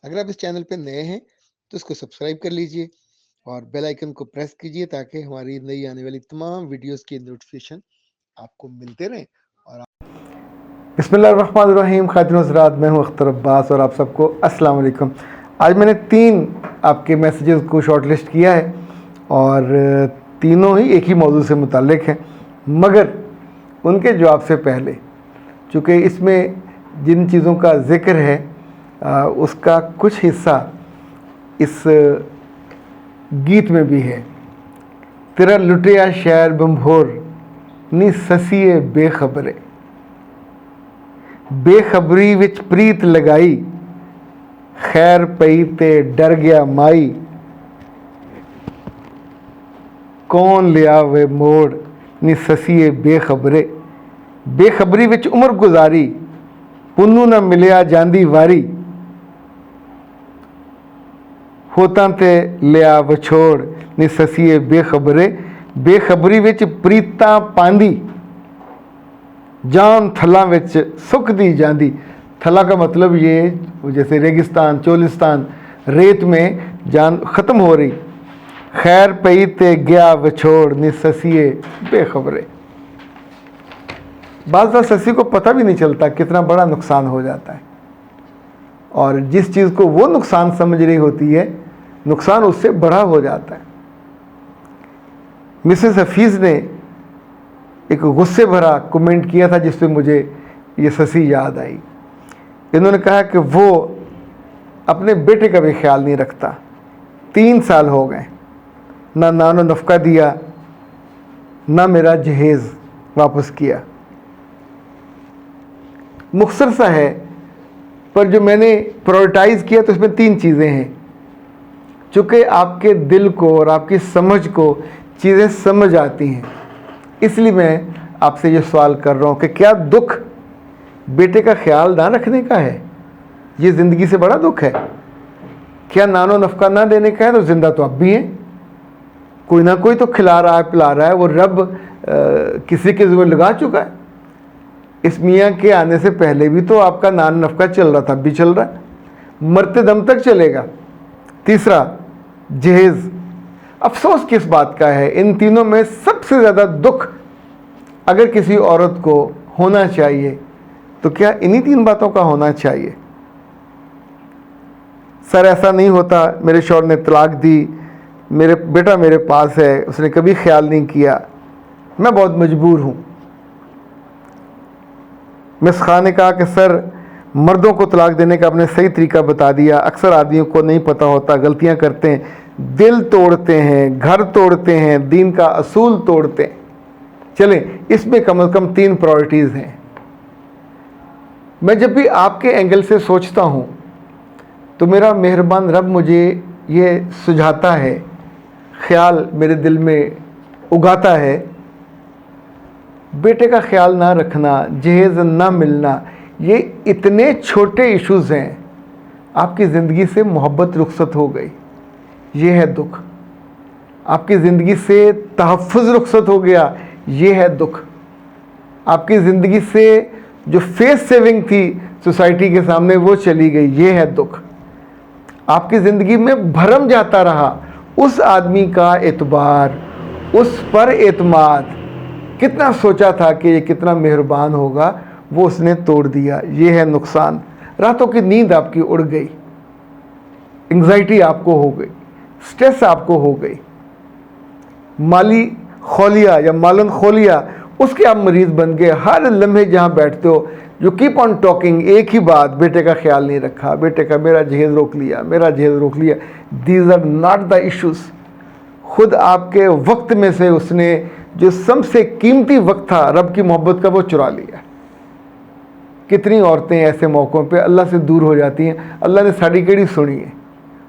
अगर आप इस चैनल पे नए हैं तो इसको सब्सक्राइब कर लीजिए और बेल आइकन को प्रेस कीजिए ताकि हमारी नई आने वाली तमाम वीडियोस की नोटिफिकेशन आपको मिलते रहें। और बिस्मिल्लाहिर्रहमानिर्रहीम। खातिन हज़रात, मैं हूँ अख्तर अब्बास और आप सबको अस्सलाम वालेकुम। आज मैंने 3 आपके मैसेजेस को शॉर्टलिस्ट किया है और तीनों ही एक ही मौजू से मुताल्लिक हैं, मगर उनके जवाब से पहले चूँकि इसमें जिन चीज़ों का ज़िक्र है उसका कुछ हिस्सा इस गीत में भी है। तेरा लुटिया शहर बम्भोर नी ससीए बेखबरे, बेखबरी विच प्रीत लगाई, खैर पई ते डर गया माई, कौन लिया वे मोड़ नी ससीए बेखबरे, बेखबरी विच उम्र गुजारी, पुन्नू न मिलिया जांदी वारी, होतां ते लिया विछोड़ नी ससीए बेखबरे, बेखबरी विच प्रीतां पांदी, जान थला विच सुकदी जांदी। थला का मतलब ये जैसे रेगिस्तान, चोलिस्तान, रेत में जान ख़त्म हो रही। खैर पई ते गया विछोड़ नी ससीए बेखबरे। बाज़ बार ससी को पता भी नहीं चलता कितना बड़ा नुकसान हो जाता है, और जिस चीज़ को वो नुकसान समझ रही होती है, नुकसान उससे बड़ा हो जाता है। मिसेस हफीज़ ने एक गुस्से भरा कमेंट किया था जिस पे मुझे ये ससी याद आई। इन्होंने कहा कि वो अपने बेटे का भी ख्याल नहीं रखता। 3 साल हो गए, ना नानो नफ़का दिया, ना मेरा जहेज़ वापस किया। मुख्तसर सा है, पर जो मैंने प्रायोरिटाइज़ किया तो इसमें 3 चीज़ें हैं। चूँकि आपके दिल को और आपकी समझ को चीज़ें समझ आती हैं, इसलिए मैं आपसे ये सवाल कर रहा हूँ कि क्या दुख बेटे का ख्याल ना रखने का है? ये ज़िंदगी से बड़ा दुख है। क्या नानो नफ़का ना देने का है? तो ज़िंदा तो अब भी हैं, कोई ना कोई तो खिला रहा है, पिला रहा है। वो रब किसी के ज़िम्मे लगा चुका है। इस मियाँ के आने से पहले भी तो आपका नानो नफ़का चल रहा था, अब भी चल रहा है, मरते दम तक चलेगा। तीसरा, जहेज़। अफसोस किस बात का है, इन तीनों में सबसे ज़्यादा दुख अगर किसी औरत को होना चाहिए तो क्या इन्हीं 3 बातों का होना चाहिए? सर ऐसा नहीं होता, मेरे शौहर ने तलाक दी, मेरे बेटा मेरे पास है, उसने कभी ख्याल नहीं किया, मैं बहुत मजबूर हूँ। मिस खान ने कहा कि सर मर्दों को तलाक देने का आपने सही तरीका बता दिया, अक्सर आदमियों को नहीं पता होता, गलतियाँ करते हैं, दिल तोड़ते हैं, घर तोड़ते हैं, दीन का असूल तोड़ते हैं। चलें, इसमें कम से कम 3 प्रायोरिटीज़ हैं। मैं जब भी आपके एंगल से सोचता हूँ तो मेरा मेहरबान रब मुझे ये सुझाता है, ख्याल मेरे दिल में उगाता है, बेटे का ख्याल ना रखना, जहेज़ ना मिलना, ये इतने छोटे इश्यूज़ हैं। आपकी ज़िंदगी से मोहब्बत रुखसत हो गई, ये है दुख। आपकी ज़िंदगी से तहफ़्फ़ुज़ रुखसत हो गया, ये है दुख। आपकी ज़िंदगी से जो फेस सेविंग थी सोसाइटी के सामने वो चली गई, ये है दुख। आपकी ज़िंदगी में भरम जाता रहा उस आदमी का एतबार, उस पर एतमाद, कितना सोचा था कि ये कितना मेहरबान होगा, वो उसने तोड़ दिया, ये है नुकसान। रातों की नींद आपकी उड़ गई, एंग्जाइटी आपको हो गई, स्ट्रेस आपको हो गई, माली खोलिया या मालन खोलिया उसके आप मरीज़ बन गए। हर लम्हे जहाँ बैठते हो यू कीप ऑन टॉकिंग एक ही बात, बेटे का ख्याल नहीं रखा, बेटे का, मेरा जहेज़ रोक लिया, मेरा जहेज़ रोक लिया। These are not the issues. खुद आपके वक्त में से उसने जो सबसे कीमती वक्त था रब की मोहब्बत का, वो चुरा लिया। कितनी औरतें ऐसे मौक़ों पे अल्लाह से दूर हो जाती हैं। अल्लाह ने साड़ी केड़ी सुनी है,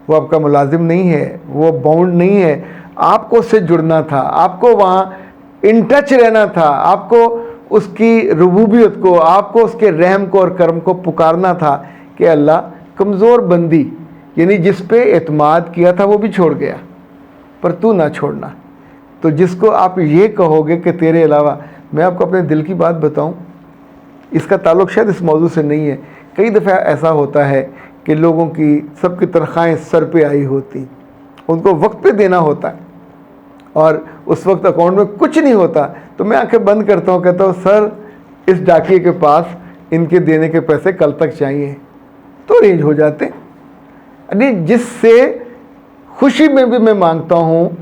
वो आपका मुलाजिम नहीं है, वो बाउंड नहीं है, आपको उससे जुड़ना था, आपको वहाँ इन टच रहना था, आपको उसकी रुबूबियत को, आपको उसके रहम को और करम को पुकारना था कि अल्लाह कमज़ोर बंदी, यानी जिस पे एतमाद किया था वो भी छोड़ गया, पर तू ना छोड़ना। तो जिसको आप ये कहोगे कि तेरे अलावा, मैं आपको अपने दिल की बात बताऊं, इसका ताल्लुक़ शायद इस मौजू से नहीं है। कई दफ़ा ऐसा होता है कि लोगों की सबकी तनख्वाहें सर पे आई होती, उनको वक्त पे देना होता है और उस वक्त अकाउंट में कुछ नहीं होता, तो मैं आंखें बंद करता हूँ, कहता हूँ सर इस डाकिए के पास इनके देने के पैसे कल तक चाहिए, तो अरेंज हो जाते। अरे जिससे खुशी में भी मैं मांगता हूँ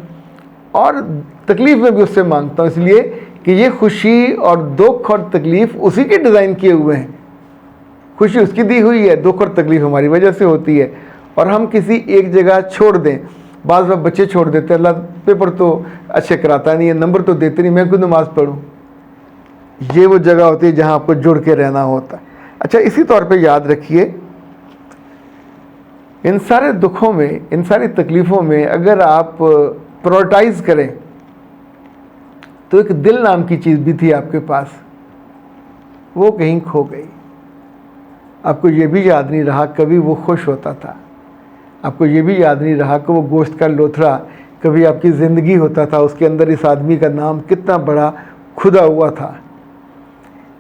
और तकलीफ़ में भी उससे मांगता हूँ, इसलिए कि ये खुशी और दुख और तकलीफ़ उसी के डिज़ाइन किए हुए हैं। खुशी उसकी दी हुई है, दुख और तकलीफ़ हमारी वजह से होती है। और हम किसी एक जगह छोड़ दें, बाज़ बार बच्चे छोड़ देते हैं, अल्लाह पेपर तो अच्छे कराता नहीं है, नंबर तो देते नहीं, मैं क्यों नमाज़ पढ़ूँ। ये वो जगह होती है जहाँ आपको जुड़ के रहना होता है। अच्छा, इसी तौर पे याद रखिए, इन सारे दुखों में, इन सारी तकलीफ़ों में अगर आप प्रायोरिटाइज़ करें, तो एक दिल नाम की चीज़ भी थी आपके पास, वो कहीं खो गई। आपको ये भी याद नहीं रहा कभी वो खुश होता था, आपको ये भी याद नहीं रहा कि वो गोश्त का लोथड़ा कभी आपकी ज़िंदगी होता था, उसके अंदर इस आदमी का नाम कितना बड़ा खुदा हुआ था।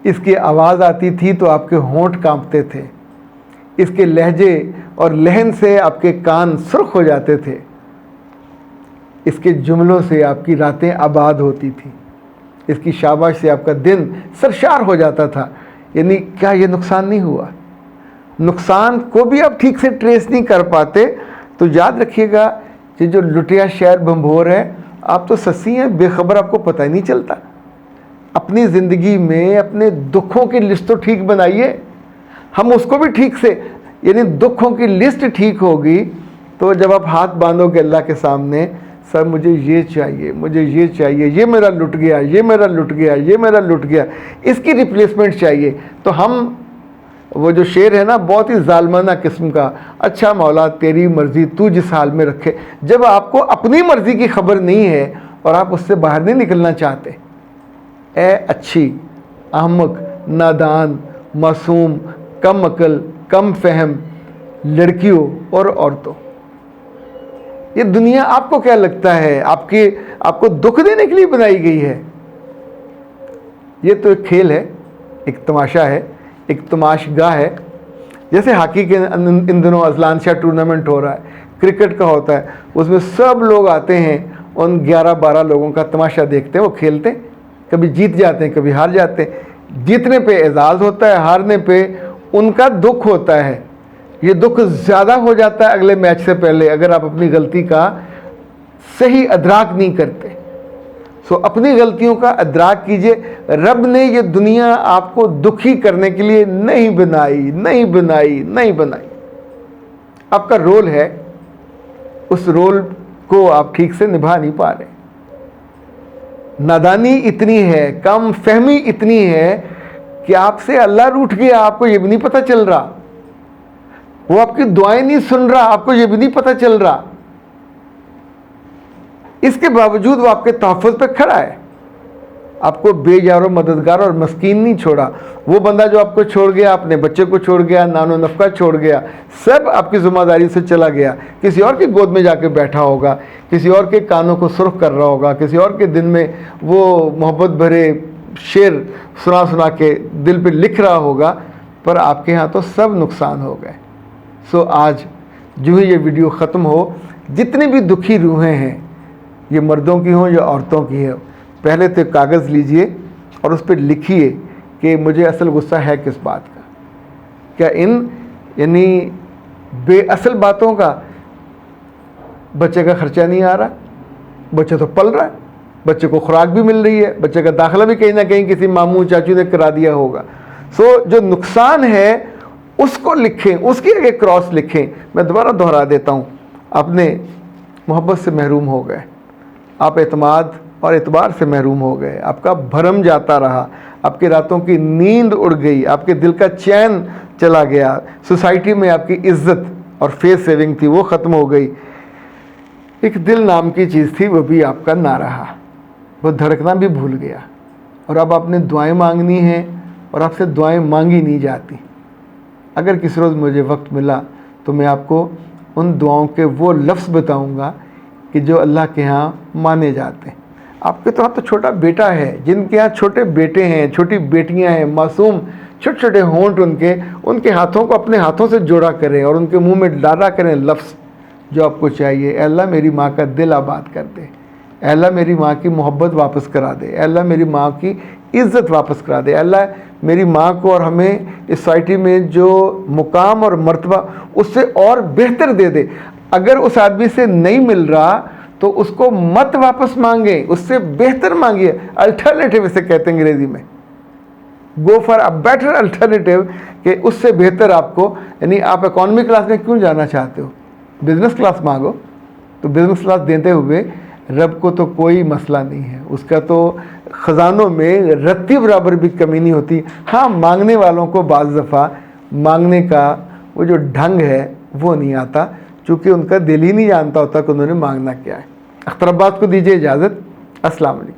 इसकी आवाज़ आती थी तो आपके होंठ कांपते थे, इसके लहजे और लहन से आपके कान सुर्ख हो जाते थे, इसके जुमलों से आपकी रातें आबाद होती थी, इसकी शाबाश से आपका दिन सरशार हो जाता था। यानी क्या ये नुकसान नहीं हुआ? नुकसान को भी आप ठीक से ट्रेस नहीं कर पाते, तो याद रखिएगा कि जो लुटिया शहर भंभोर है, आप तो सस्सी हैं, बेखबर, आपको पता ही नहीं चलता। अपनी ज़िंदगी में अपने दुखों की लिस्ट तो ठीक बनाइए, हम उसको भी ठीक से, यानी दुखों की लिस्ट ठीक होगी तो जब आप हाथ बांधोगे अल्लाह के सामने, सर मुझे ये चाहिए, मुझे ये चाहिए, ये मेरा लुट गया, ये मेरा लुट गया, ये मेरा लुट गया, इसकी रिप्लेसमेंट चाहिए, तो हम, वो जो शेर है ना, बहुत ही जालमाना किस्म का, अच्छा मौला तेरी मर्ज़ी तू जिस हाल में रखे। जब आपको अपनी मर्ज़ी की खबर नहीं है और आप उससे बाहर नहीं निकलना चाहते, ए अच्छी, अहमक, नादान, मासूम, कम अकल, कम फहम लड़कियों और औरतों, ये दुनिया आपको क्या लगता है आपको दुख देने के लिए बनाई गई है? ये तो एक खेल है, एक तमाशा है, एक तमाशगाह है। जैसे हॉकी के इन दिनों अजलान शाह टूर्नामेंट हो रहा है, क्रिकेट का होता है, उसमें सब लोग आते हैं, उन 11-12 लोगों का तमाशा देखते हैं, वो खेलते हैं, कभी जीत जाते हैं, कभी हार जाते हैं। जीतने पे एजाज़ होता है, हारने पे उनका दुख होता है। ये दुख ज़्यादा हो जाता है अगले मैच से पहले अगर आप अपनी गलती का सही अदराक नहीं करते। सो अपनी गलतियों का अदराक कीजिए। रब ने ये दुनिया आपको दुखी करने के लिए नहीं बनाई। आपका रोल है, उस रोल को आप ठीक से निभा नहीं पा रहे। नादानी इतनी है, कम फहमी इतनी है कि आपसे अल्लाह रूठ गया, आपको ये भी नहीं पता चल रहा। वो आपकी दुआएं नहीं सुन रहा, आपको ये भी नहीं पता चल रहा। इसके बावजूद वो आपके तहफ़्फ़ुज़ पे खड़ा है, आपको बेयारो मददगार और मस्कीन नहीं छोड़ा। वो बंदा जो आपको छोड़ गया, अपने बच्चे को छोड़ गया, नानो नफ़का छोड़ गया, सब आपकी ज़िम्मेदारी से चला गया, किसी और की गोद में जाके बैठा होगा, किसी और के कानों को सुर्ख कर रहा होगा, किसी और के दिन में वो मोहब्बत भरे शेर सुना के दिल पे लिख रहा होगा, पर आपके यहाँ तो सब नुकसान हो गए। सो आज जो ही ये वीडियो ख़त्म हो, जितनी भी दुखी रूहें हैं, ये मर्दों की हों या औरतों की है, पहले तो कागज़ लीजिए और उस पर लिखिए कि मुझे असल गुस्सा है किस बात का। क्या इन यानी बेअसल बातों का? बच्चे का खर्चा नहीं आ रहा, बच्चा तो पल रहा है, बच्चे को खुराक भी मिल रही है, बच्चे का दाखिला भी कहीं ना कहीं किसी मामू चाचू ने करा दिया होगा। सो जो नुकसान है उसको लिखें, उसकी आगे क्रॉस लिखें। मैं दोबारा दोहरा देता हूँ, आपने मोहब्बत से महरूम हो गए, आप एतमाद और एतबार से महरूम हो गए, आपका भरम जाता रहा, आपकी रातों की नींद उड़ गई, आपके दिल का चैन चला गया, सोसाइटी में आपकी इज्जत और फेस सेविंग थी वो ख़त्म हो गई। एक दिल नाम की चीज़ थी, वो भी आपका ना रहा, वो धड़कना भी भूल गया। और अब आपने दुआएं मांगनी हैं और आपसे दुआएं मांगी नहीं जाती। अगर किसी रोज़ मुझे वक्त मिला तो मैं आपको उन दुआओं के वो लफ्ज़ बताऊंगा कि जो अल्लाह के यहाँ माने जाते हैं। आपके तो यहाँ तो छोटा बेटा है, जिनके यहाँ छोटे बेटे हैं, छोटी बेटियां हैं, मासूम छोटे छोटे होंठ उनके हाथों को अपने हाथों से जोड़ा करें और उनके मुंह में डाला करें लफ्ज़ जो आपको चाहिए। ऐ अल्लाह मेरी माँ का दिल आबाद कर दे, ऐ अल्लाह मेरी माँ की मोहब्बत वापस करा दे, ऐ अल्लाह मेरी माँ की इज़्ज़त वापस करा दे, ऐ अल्लाह मेरी माँ को और हमें इस सोसाइटी में जो मुकाम और मर्तबा उससे और बेहतर दे दे। अगर उस आदमी से नहीं मिल रहा तो उसको मत वापस मांगे, उससे बेहतर मांगिए। अल्टरनेटिव इसे कहते हैं अंग्रेजी में, go for a better alternative, कि उससे बेहतर आपको, यानी आप इकॉनमी क्लास में क्यों जाना चाहते हो, बिजनेस क्लास मांगो। तो बिजनेस क्लास देते हुए रब को तो कोई मसला नहीं है, उसका तो ख़जानों में रत्ती बराबर भी कमी नहीं होती। हाँ, मांगने वालों को बाज़ दफ़ा मांगने का वो जो ढंग है वो नहीं आता, चूँकि उनका दिल ही नहीं जानता होता कि उन्होंने मांगना क्या है। अख्तर अब्बास को दीजिए इजाज़त। अस्सलाम वालेकुम।